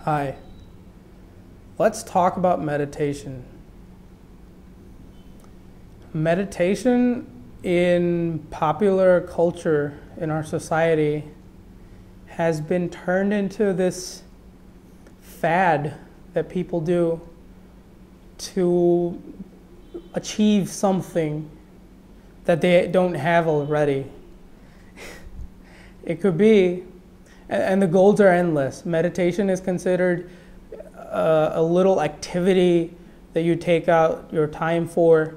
Hi, let's talk about meditation. Meditation in popular culture in our society has been turned into this fad that people do to achieve something that they don't have already. It could be, and the goals are endless. Meditation is considered a little activity that you take out your time for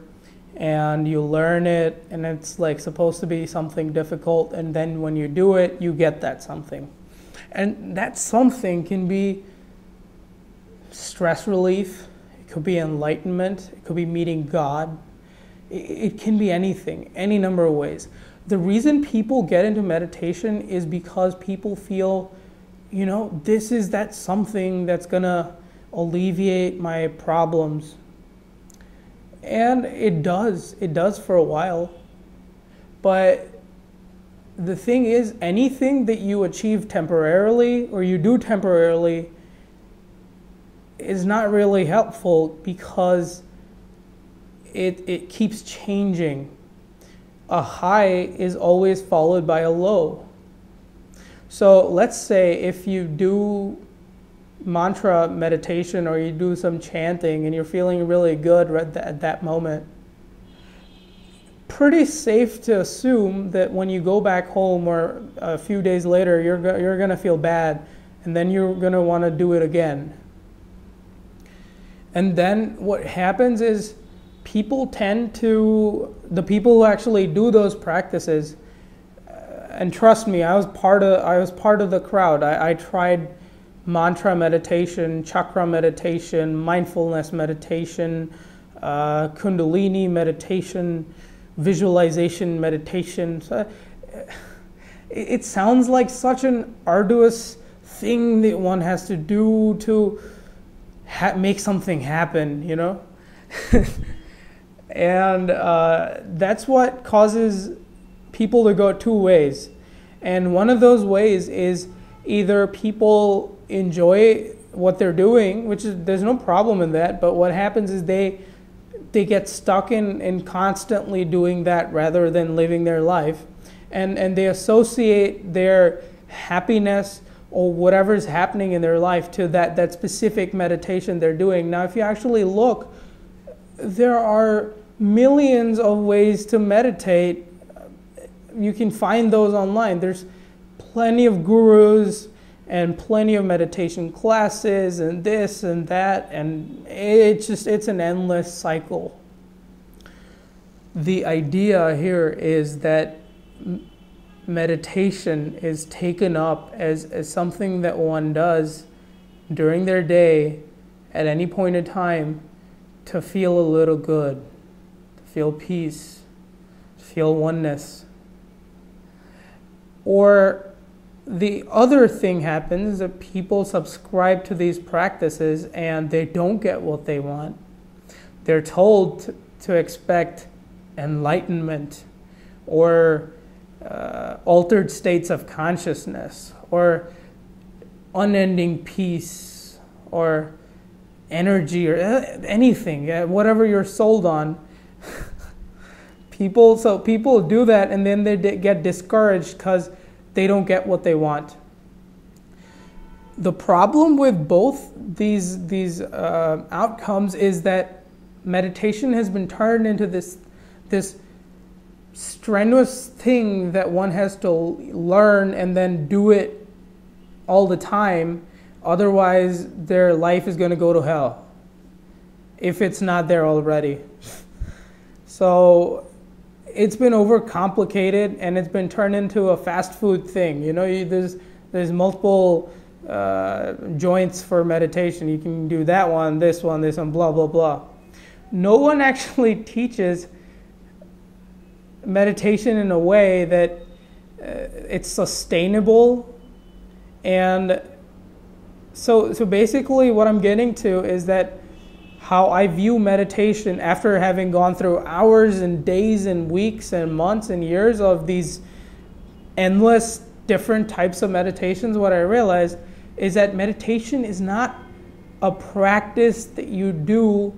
and you learn it, and it's like supposed to be something difficult, and then when you do it, you get that something. And that something can be stress relief, it could be enlightenment, it could be meeting God. It can be anything, any number of ways. The reason people get into meditation is because people feel, this is that something that's gonna alleviate my problems. And it does for a while. But the thing is, anything that you achieve temporarily or you do temporarily is not really helpful because it keeps changing. A high is always followed by a low. So let's say if you do mantra meditation or you do some chanting and you're feeling really good right at that moment, pretty safe to assume that when you go back home or a few days later, you're going to feel bad, and then you're going to want to do it again. And then what happens is the people who actually do those practices, and trust me, I was part of the crowd. I tried mantra meditation, chakra meditation, mindfulness meditation, kundalini meditation, visualization meditation. So it sounds like such an arduous thing that one has to do to make something happen, And that's what causes people to go two ways. And one of those ways is either people enjoy what they're doing, there's no problem in that, but what happens is they get stuck in constantly doing that rather than living their life. And they associate their happiness or whatever's happening in their life to that specific meditation they're doing. Now, if you actually look, there are millions of ways to meditate. You can find those online. There's plenty of gurus and plenty of meditation classes and this and that, and it's an endless cycle. The idea here is that meditation is taken up as something that one does during their day at any point in time to feel a little good, to feel peace, to feel oneness. Or the other thing happens that people subscribe to these practices and they don't get what they want. They're told to expect enlightenment or altered states of consciousness or unending peace or energy or anything, whatever you're sold on. People do that and then they get discouraged because they don't get what they want. The problem with both these outcomes is that meditation has been turned into this strenuous thing that one has to learn and then do it all the time. Otherwise, their life is going to go to hell if it's not there already. So it's been overcomplicated and it's been turned into a fast food thing. There's multiple joints for meditation. You can do that one, this one, blah, blah, blah. No one actually teaches meditation in a way that it's sustainable. And so basically what I'm getting to is that how I view meditation after having gone through hours and days and weeks and months and years of these endless different types of meditations, what I realized is that meditation is not a practice that you do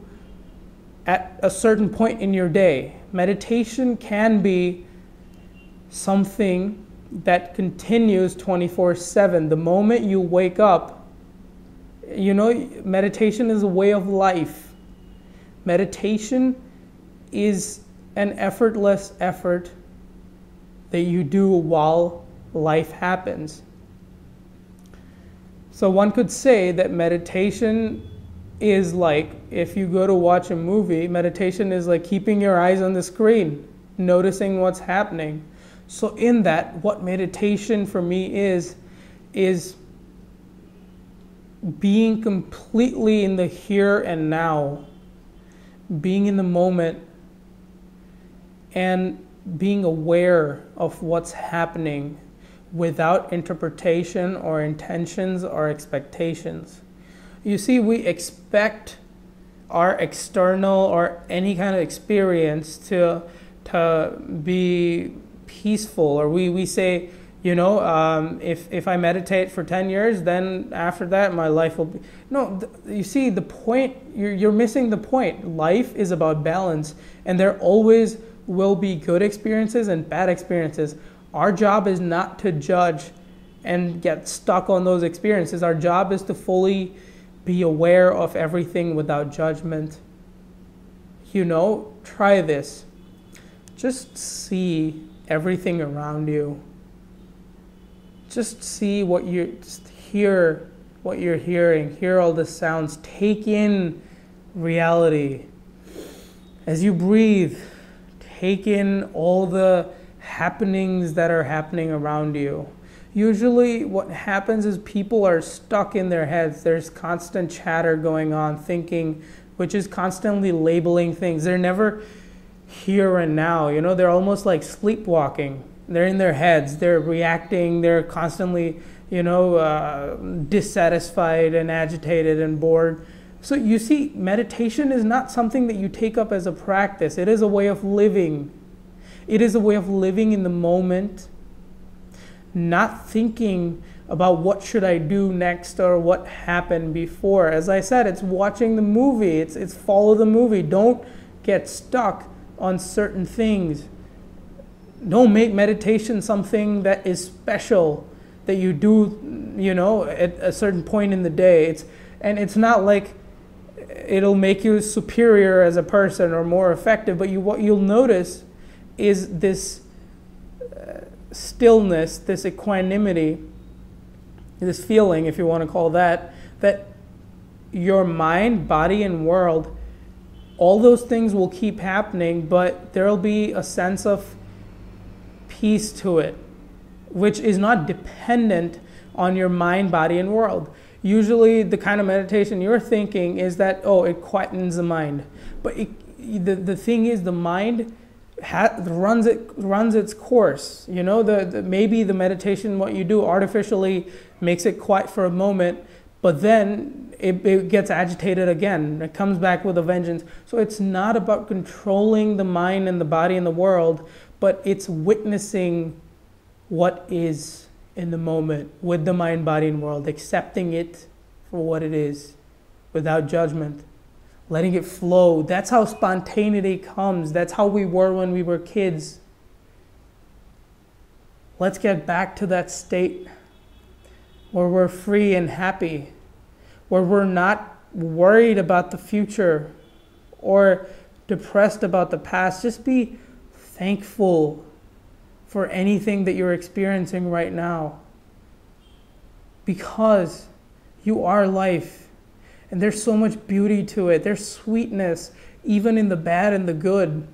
at a certain point in your day. Meditation can be something that continues 24/7. The moment you wake up, meditation is a way of life. Meditation is an effortless effort that you do while life happens. So one could say that meditation is like, if you go to watch a movie, meditation is like keeping your eyes on the screen, noticing what's happening. So in that, what meditation for me is being completely in the here and now, being in the moment, and being aware of what's happening without interpretation or intentions or expectations. You see, we expect our external or any kind of experience to be peaceful, or we say, if I meditate for 10 years, then after that my life will be... No, you see the point, you're missing the point. Life is about balance, and there always will be good experiences and bad experiences. Our job is not to judge and get stuck on those experiences. Our job is to fully be aware of everything without judgment. Try this. Just see everything around you. Just see just hear what you're hearing. Hear all the sounds. Take in reality. As you breathe, take in all the happenings that are happening around you. Usually what happens is people are stuck in their heads. There's constant chatter going on, thinking, which is constantly labeling things. They're never here and now. They're almost like sleepwalking. They're in their heads. They're reacting. They're constantly, dissatisfied and agitated and bored. So you see, meditation is not something that you take up as a practice. It is a way of living. It is a way of living in the moment, not thinking about what should I do next or what happened before. As I said, it's watching the movie. It's follow the movie. Don't get stuck on certain things. Don't make meditation something that is special that you do, at a certain point in the day. It's not like it'll make you superior as a person or more effective, but what you'll notice is this stillness, this equanimity, this feeling, if you want to call that your mind, body, and world, all those things will keep happening, but there'll be a sense of peace to it, which is not dependent on your mind, body, and world. Usually the kind of meditation you're thinking is that, it quietens the mind. But the thing is, the mind runs its course. Maybe the meditation, what you do artificially makes it quiet for a moment, but then it gets agitated again. It comes back with a vengeance. So it's not about controlling the mind and the body and the world, but it's witnessing what is in the moment with the mind, body, and world, accepting it for what it is without judgment. Letting it flow. That's how spontaneity comes. That's how we were when we were kids. Let's get back to that state where we're free and happy, where we're not worried about the future or depressed about the past. Just be thankful for anything that you're experiencing right now, because you are life. And there's so much beauty to it. There's sweetness, even in the bad and the good.